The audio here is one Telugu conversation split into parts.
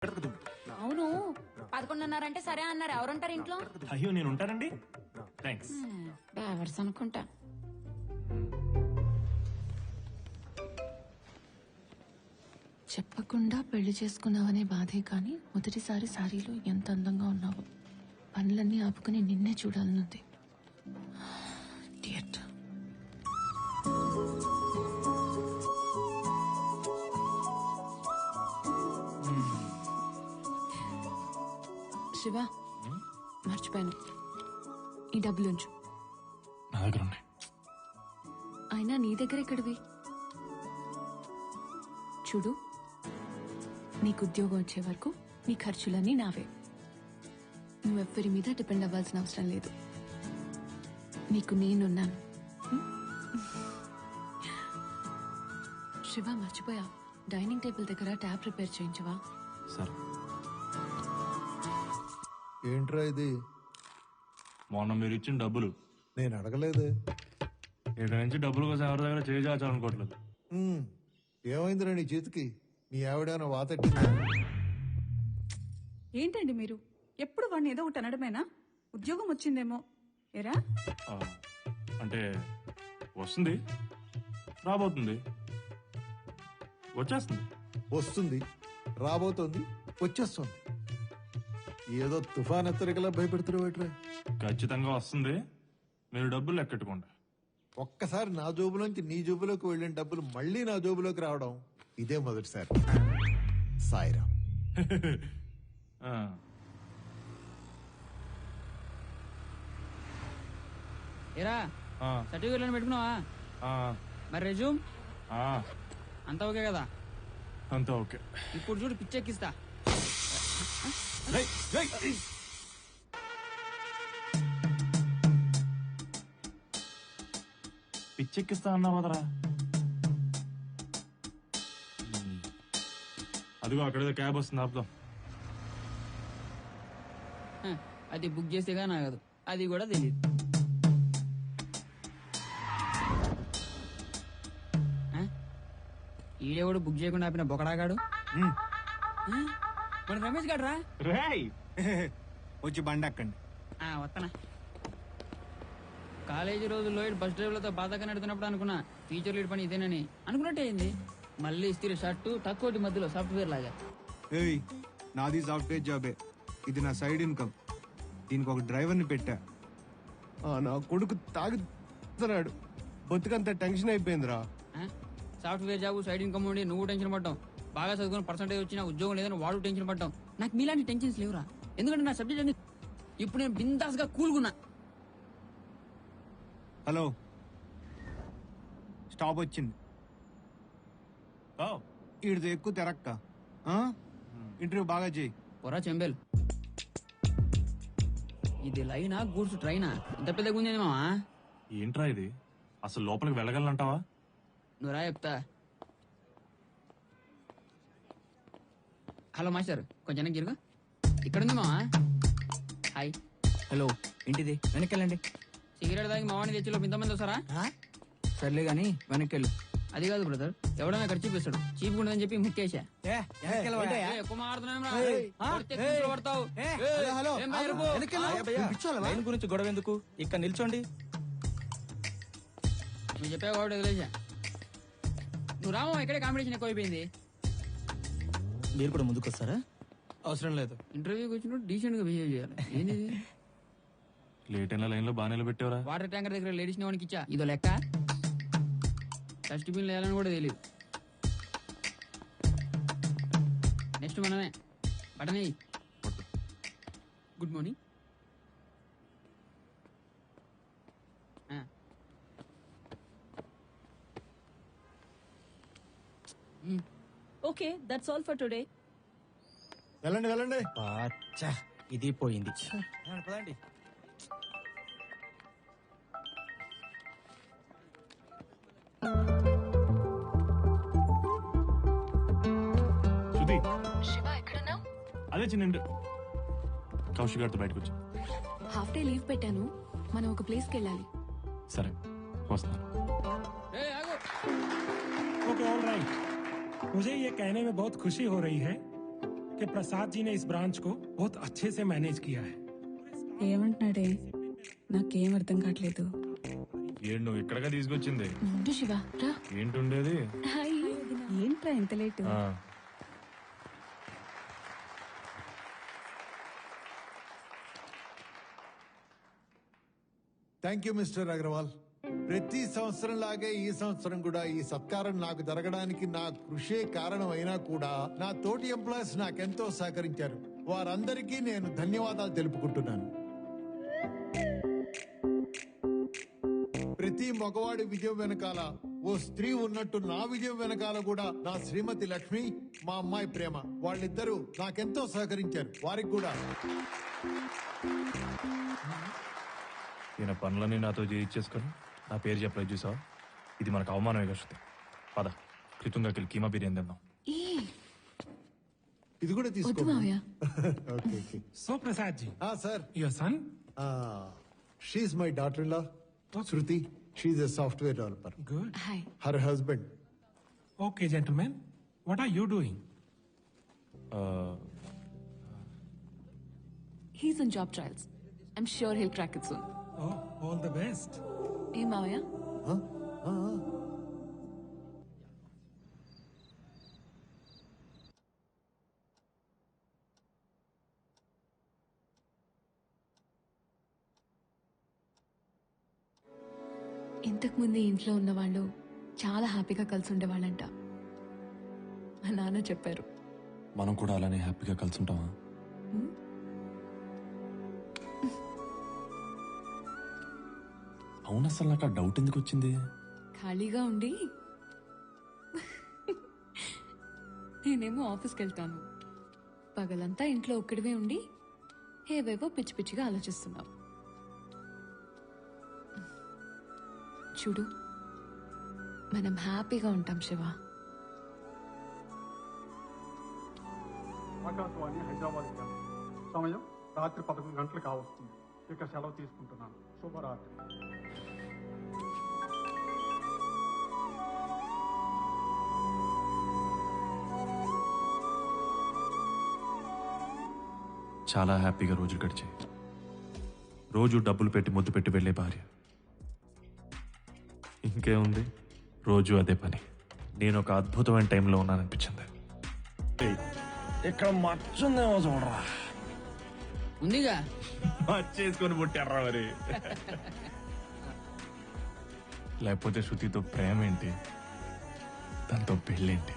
అవును 11:30 సరే అన్నారు. ఎవరుంటారు ఇంట్లో? అయ్యో నేను ఉంటానండి. థ్యాంక్స్. డ్రైవర్స్ అనుకుంటా. చెప్పకుండా పెళ్లి చేసుకున్నావనే బాధే కాని మొదటిసారి సారీలో ఎంత అందంగా ఉన్నావు. పనులన్నీ ఆపుకుని నిన్నే చూడాలనుంది. Idiot. శివ మర్చిపోయాను, ఈ డబ్బులుంచు. నా దగ్గర ఉన్నాయి. అయినా నీ దగ్గర ఎక్కడివి? చూడు, నీకు ఉద్యోగం వచ్చే వరకు నీ ఖర్చులన్నీ నావే. నువ్వెవ్వరి మీద డిపెండ్ అవ్వాల్సిన అవసరం లేదు. నీకు నేనున్నాను. శివ మర్చిపోయా, డైనింగ్ టేబుల్ దగ్గర ట్యాబ్ రిపేర్ చేయించవా? సరే. ఏంట్రా ఇది? మొన్న మీరు ఇచ్చిన డబ్బులు. నేను అడగలేదు. ఇక్కడ నుంచి డబ్బుల కోసం ఎవరి దగ్గర చేయాలనుకోవట్లేదు. ఏమైందిరా నీ చేతికి? మీ ఆవిడేమైనా వాతట్టిందా? ఏంటండి మీరు ఎప్పుడు వాడిని ఏదో ఒకటి అనడమేనా? ఉద్యోగం వచ్చిందేమో ఏరా? అంటే వస్తుంది, రాబోతుంది, వచ్చేస్తుంది. వస్తుంది, రాబోతోంది, వచ్చేస్తుంది. ఏదో తుఫాన్ హెచ్చరికలా భయపెడుతున్నావేట్రా? ఖచ్చితంగా వస్తుంది. మీరు డబ్బులు లెక్కెట్టుకోండి. ఒక్కసారి నా జోబులోంచి నీ జోబులోకి వెళ్ళిన డబ్బులు మళ్ళీ నా జోబులోకి రావడం ఇదే మొదటిసారి. సాయిరామ్. ఆ, ఏరా ఆ, సర్టిఫికెట్ పెట్టుకున్నావా? ఆ, మరి రెజ్యూమ్ ఆ, అంతా ఓకే కదా? అంతా ఓకే. ఇప్పుడు చూడు పిచ్చెక్కిస్తా. పిచ్చెక్కిస్తా అన్నా వదరా. అదిగో అక్కడేదో క్యాబ్ వస్తుంది, ఆపుదాం. అది బుక్ చేసేగా నాగదు, అది కూడా తెలియదు. ఈడేవాడు బుక్ చేయకుండా ఆపిన బొకడాగాడు. మన రమేష్ గాడు రా. రేయ్ వచ్చి బండి అక్కండి. వస్తానా. కాలేజీ రోజుల్లో బస్ డ్రైవర్లతో బాధగా నడుతున్నప్పుడు అనుకున్నా టీచర్ లీడ్ పని ఇదేనని. అనుకున్నట్టే అయింది. మళ్ళీ ఇస్త్రీ షర్టు తక్కువ మధ్యలో సాఫ్ట్వేర్ లాగా. ఏయ్, నాది సాఫ్ట్వేర్ జాబే. ఇది నా సైడ్ ఇన్కమ్. దీనికి ఒక డ్రైవర్ని పెట్టా. నా కొడుకు తాగుతున్నాడు. బతుకంతా టెన్షన్ అయిపోయిందిరా. సాఫ్ట్వేర్ జాబ్, సైడ్ ఇన్కమ్ ఉండి నువ్వు టెన్షన్ పడ్డావు. బాగా చదువుకుని పర్సెంటేజ్ వచ్చినా ఉద్యోగం లేదని వాడు టెన్షన్ పడ్డావు. నాకు మీలాంటి టెన్షన్స్ లేవురా. ఎందుకంటే నా సబ్జెక్ట్ అన్ని ఇప్పుడు నేను బిందాస్ గా కూల్గున్నా. హలో, స్టాప్ వచ్చింది. ఈడితో ఎక్కువ తెరక్క. ఇంటర్వ్యూ బాగా చేయి. పొరా చెంబేల్. ఇది లైనా గూడ్స్ ట్రైనా? ఇంత పెద్దగా ఉంది మావా. ఏంట్రా ఇది? అసలు లోపలికి వెళ్ళగలంటావా? నువ్వు రా చెప్తా. హలో మాస్టర్, కొంచెం వెనక్కి తిరుగు. ఇక్కడుంది మావా. హాయ్. హలో, ఏంటిది? వెనక్కెళ్ళండి. సిగరెట్ తాగి మావాడిని తెచ్చిలో ఇంతమంది వస్తారా? సర్లే గాని వెనక్కెళ్ళు. అది కాదు బ్రదర్, ఎవడన్నా ఖర్చు చూపిస్తాడు. చీప్ ఉండదని చెప్పి ముక్కేశా. ఎక్కువ మాట్లాడుతున్నావు. లైన్ గురించి గొడవ ఎందుకు? ఇక్కడ నిల్చోండి. నువ్వు చెప్పావు కాబట్టి వదిలేసా. నువ్వు రామో, ఇక్కడే కాంపిటీషన్ ఎక్కువైపోయింది. మీరు కూడా ముందుకు వస్తారా? అవసరం లేదు. ఇంటర్వ్యూకి వచ్చినప్పుడు డీసెంట్ గా బిహేవ్ చేయాలి. ఏంది లేట్ అయిన లైన్ లో బాగా నిలబెట్టావరా? వాటర్ ట్యాంకర్ దగ్గర లేడీస్ వానికి ఇచ్చా. ఇదో లెక్క. డస్ట్బిన్ వేయాలని కూడా తెలియదు. నెక్స్ట్ మనమే. బటనే. Good morning. Okay, that's all for today. వెళ్ళండి వెళ్ళండి. ఇది పోయింది. పదండి. శృతి, శివ ఎక్కడున్నావు? అదే చిన్న కౌశిక్ గారితో బయటకు వచ్చా. హాఫ్ డే లీవ్ పెట్టాను. మనం ఒక ప్లేస్కి వెళ్ళాలి. సరే వస్తాను. Okay all right. मुझे ये कहने में बहुत खुशी हो रही है कि प्रसाद जी ने इस ब्रांच को बहुत अच्छे से मैनेज किया है। ఏమంటున్నాడే నాకేం అర్థం కావట్లేదు. ఏంటి నువ్వు ఇక్కడగా తీసుకొచ్చింది? ఉండు శివ రా. ఏంటుండేది? హాయ్. ఏంట్రా ఇంత లేటు? ఆ, థ్యాంక్ యూ మిస్టర్ అగర్వాల్. ప్రతి సంవత్సరం లాగే ఈ సంవత్సరం కూడా ఈ సత్కారం నాకు జరగడానికి నా కృషే కారణం అయినా కూడా నా తోటి ఎంప్లాయీస్ నాకెంతో సహకరించారు. వారందరికీ నేను ధన్యవాదాలు తెలుపుకుంటున్నాను. ప్రతి మగవాడి విజయం వెనకాల ఓ స్త్రీ ఉన్నట్టు నా విజయం వెనకాల కూడా నా శ్రీమతి లక్ష్మి, మా అమ్మాయి ప్రేమ, వాళ్ళిద్దరూ నాకెంతో సహకరించారు. వారికి కూడా ఈయన పనులన్నీ నాతో చేయించేసుకొని నా పేరు చెప్పలేదు చూసావా? ఇది మనకు అవమానమే కష్టం. పద కృతంగాకి కీమా బిర్యానీ తిందాం. ఏ ఇది కూడా వద్దు తీసుకో. మావయ్య. Okay okay. So Prasad ji, sir, your son? She's my daughter in law Shruti. She's a software developer. Good. Hi. Her husband Okay, gentlemen, what are you doing? He's on job trials. I'm sure he'll crack it soon. Oh, all the best. ఏ మావయ్య? ఇంతకు ముందు ఈ ఇంట్లో ఉన్న వాళ్ళు చాలా హ్యాపీగా కలిసి ఉండేవాళ్ళంట. మా నాన్న చెప్పారు. మనం కూడా అలానే హ్యాపీగా కలిసి ఉంటామా? అవును, అసలు నాకు ఆ డౌట్ ఎందుకు వచ్చింది? ఖాళీగా ఉండి నేనేమో ఆఫీస్కి వెళ్తాను. పగలంతా ఇంట్లో ఒక్కడివే ఉండి ఏవేవో పిచ్చి పిచ్చిగా ఆలోచిస్తున్నావు. చూడు, మనం హ్యాపీగా ఉంటాం శివ. ఆకాశవాణి హైదరాబాద్ కేంద్రం. సమయం రాత్రి 11 గంటలు కావస్తుంది. ఇక సెలవు తీసుకుంటున్నాను. శుభరాత్రి. చాలా హ్యాపీగా రోజులు గడిచాయి. రోజు డబ్బులు పెట్టి ముద్దు పెట్టి వెళ్ళే భార్య. ఇంకేముంది, రోజు అదే పని. నేను ఒక అద్భుతమైన టైంలో ఉన్నాననిపించింది. ఇక్కడ మచ్చుందేమో చూడరా. ఉందిగా మచ్చేసుకొని పుట్టారా మరి. లేకపోతే శృతితో ప్రేమ ఏంటి, దాంతో పెళ్ళేంటి?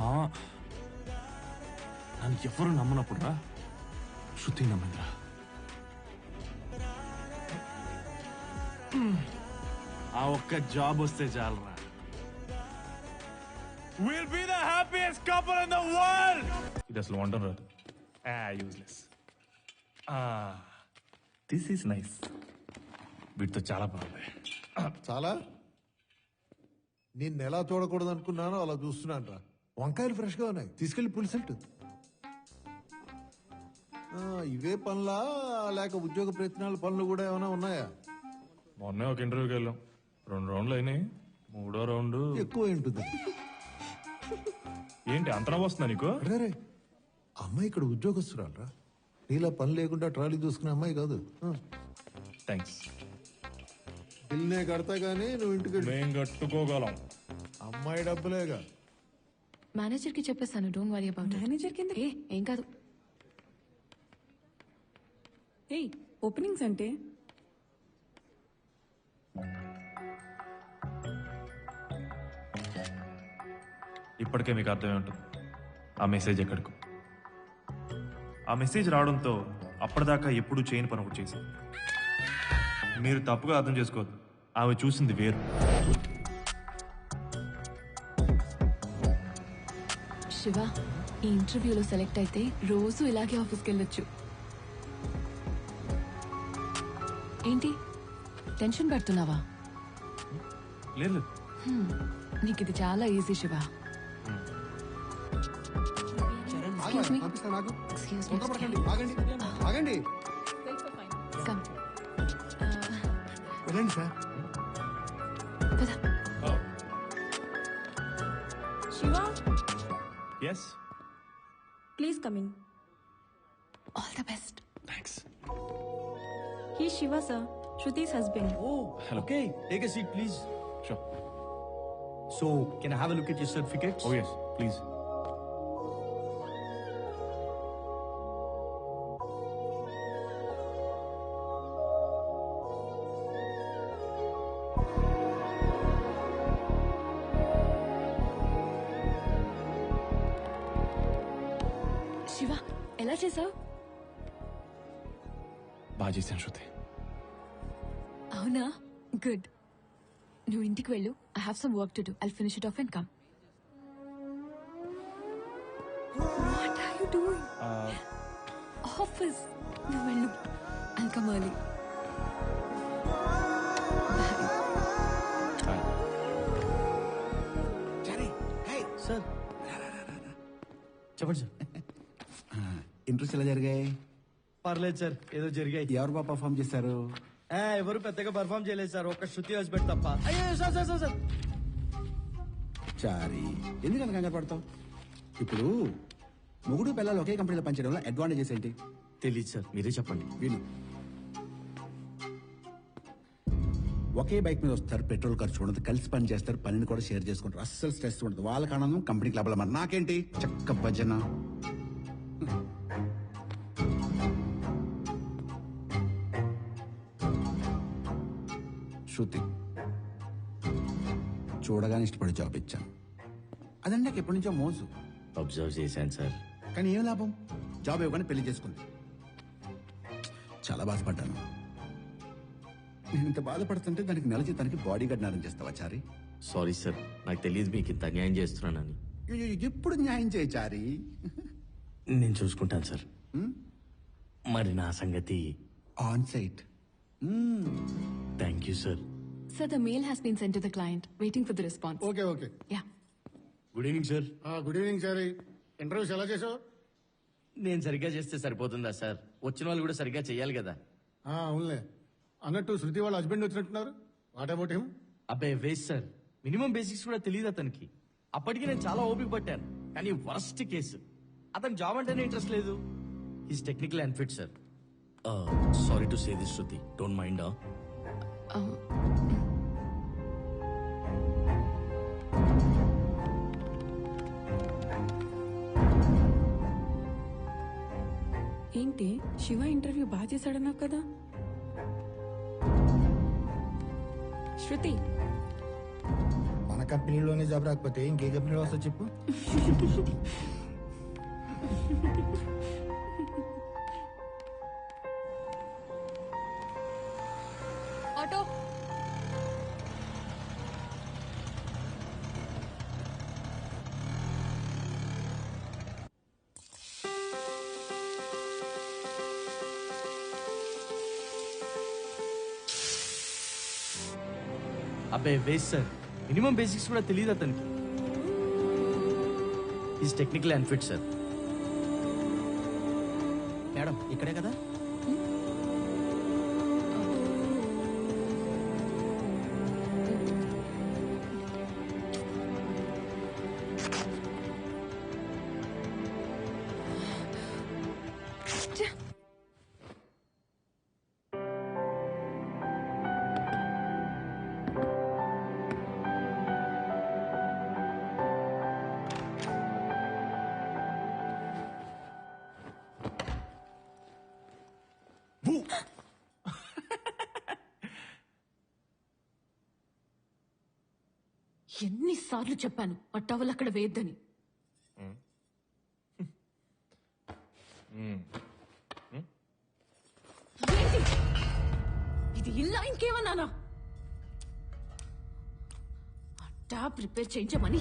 మా నన్ను ఎవరు నమ్మనప్పుడు రా శృతి నమ్మిందిరా. ఆ ఒక్క జాబ్ వస్తే చాలరా. We'll be the happiest couple in the world. ఇది అసలు వండడం రాదు. యూజ్లెస్. This is nice. వీటితో చాలా బాగుంది. చాలా నిన్ను ఎలా చూడకూడదు అనుకున్నానో అలా చూస్తున్నాను రా. వంకాయలు ఫ్రెష్ గా ఉన్నాయి, తీసుకెళ్లి పులిసెట్టు. ఇవే పనులా లేక ఉద్యోగ ప్రయత్నాల పనులు కూడా ఏమైనా ఉన్నాయా? మొన్నే ఒక ఇంటర్వ్యూకి వెళ్ళాం. 2 రౌండ్లు అయినాయి. 3వ రౌండ్ ఎక్కువ ఉంటుంది. ఏంటి అంతరం వస్తుందా నీకు? అరే, అమ్మాయి ఇక్కడ ఉద్యోగస్తురాలరా. నీలా పని లేకుండా ట్రాలీ చూసుకునే అమ్మాయి కాదు. థ్యాంక్స్. బిల్నే కడతా గానీ నువ్వు ఇంటికి వెళ్ళు. మేం కట్టుకోగలం. అమ్మాయి డబ్బులేగా. మేనేజర్ కి చెప్పేస్తాను, డోంట్ వరీ అబౌట్. మేనేజర్ కింద ఏం కాదు. ఏయ్, ఓపెనింగ్స్ అంటే ఇప్పటికే మీకు అర్థమే ఉంటుంది ఆ మెసేజ్ ఎక్కడికో. ఆ మెసేజ్ రావడంతో అప్పటిదాకా ఎప్పుడూ చేయని పని ఒకటి చేసింది. మీరు తప్పుగా అర్థం చేసుకోవద్దు, ఆమె చూసింది వేరు. శివ, ఈ ఇంటర్వ్యూలో సెలెక్ట్ అయితే రోజు ఇలాగే ఆఫీస్కి వెళ్ళొచ్చు. ఏంటి టెన్షన్ పడుతున్నావా? లేదు. నీకు ఇది చాలా easy Shiva. Excuse me. Excuse me. ఆగండి. Come. వెళ్ళండి సార్. పద. Shiva yes. Please come in. All the best. Thanks. He's Shiva, sir. Shruti's husband. Oh, okay. Take a seat, please. Sure. So, can I have a look at your certificates? Oh, yes, please. Shiva, ఎలా చేసావు? బాగా చేశాను శృతి. అవునా? గుడ్. నువ్వు ఇంటికి వెళ్ళు. I have some work to do. I'll finish it off and come. What are you doing? Office. నువ్వు వెళ్ళు. I'll come early. సార్ చెప్పండి సార్. ఇంట్రెస్ట్ ఎలా జరిగాయి? పర్లేదు సార్, ఏదో జరిగాయి. ఎవరు బాగా పర్ఫామ్ చేశారు? ఎవరు పెద్దగా పర్ఫామ్ చేయలేదు సార్, ఒక్క శృతి హస్బెండ్ తప్ప. అయ్యో సార్ సార్ సార్ సార్. చారి, ఎందుకంత కంగారు పడతావు? ఇప్పుడు మొగుడు పిల్లలు ఒకే కంపెనీలో పనిచేయడంలో అడ్వాంటేజెస్ ఏంటి? తెలియదు సార్, మీరే చెప్పండి. విను. ఒకే బైక్ మీద వస్తారు, పెట్రోల్ ఖర్చు ఉండదు, కలిసి పని చేస్తారు, పనిని కూడా షేర్ చేసుకుంటారు, అస్సలు స్ట్రెస్ ఉండదు. వాళ్ళకి ఆనందం, కంపెనీకి లాభాలు. మరి నాకేంటి చక్క భజన. శృతి చూడగానే ఇష్టపడి జాబ్ ఇచ్చాను. అదండి నాకు ఎప్పటి నుంచో మోజు. అబ్జర్వ్ చేశాను సార్. కానీ ఏం లాభం? జాబ్ ఇవ్వగానే పెళ్లి చేసుకుంది. చాలా బాధపడ్డాను. నేను ఇంత బాధపడుతుంటే దానికి నెల జీతానికి బాడీ గార్డ్ అరేంజ్ చేస్తావా చారి? సారీ సార్, నాకు తెలియదు మీకు ఇంత అన్యాయం చేస్తున్నానని. ఎప్పుడు న్యాయం చేయి చారి. నేను చూసుకుంటాను సార్. మరి నా సంగతి? On site. Thank you sir. Sir, the mail has been sent to the client. Waiting for the response. Okay okay. Yeah. Good evening sir. Good evening sir. Interviews ఎలా చేసావు? నేను సరిగ్గా చేస్తే సరిపోతుందా సార్? వచ్చిన వాళ్ళు కూడా సరిగ్గా చెయ్యాలి కదా. అవునులే. అన్నట్టు శృతి వాళ్ళ హస్బెండ్ వచ్చినట్టున్నారు. What about him? అబ్బాయి వేస్ట్ సార్, మినిమం బేసిక్స్ కూడా తెలియదు అతనికి. అప్పటికి నేను చాలా ఓపిక పట్టాను, కానీ వర్స్ట్ కేసు. అతను జాబ్ అంటేనే ఇంట్రెస్ట్ లేదు. Is technical unfit sir. Sorry to say this Shruti, don't mind. ఏంటి శివ ఇంటర్వ్యూ బాగా చేశాడన్నావు కదా? శృతి, మన కంపెనీలోనే జాబ్ రాకపోతే ఇంకే కంపెనీలో వస్తా చెప్పు. ఆటో. అబ్బాయి వేస్ట్ సార్, మినిమం బేసిక్స్ కూడా తెలియదు అతనికి. Is technical unfit sir. Madam ఇక్కడే కదా? ఎన్నిసార్లు చెప్పాను ఆ టవల్ అక్కడ వేయద్దని. ఇది ఇల్లా ఇంకేమన్నానా? ఆ ట్యాప్ రిపేర్ చేయించమని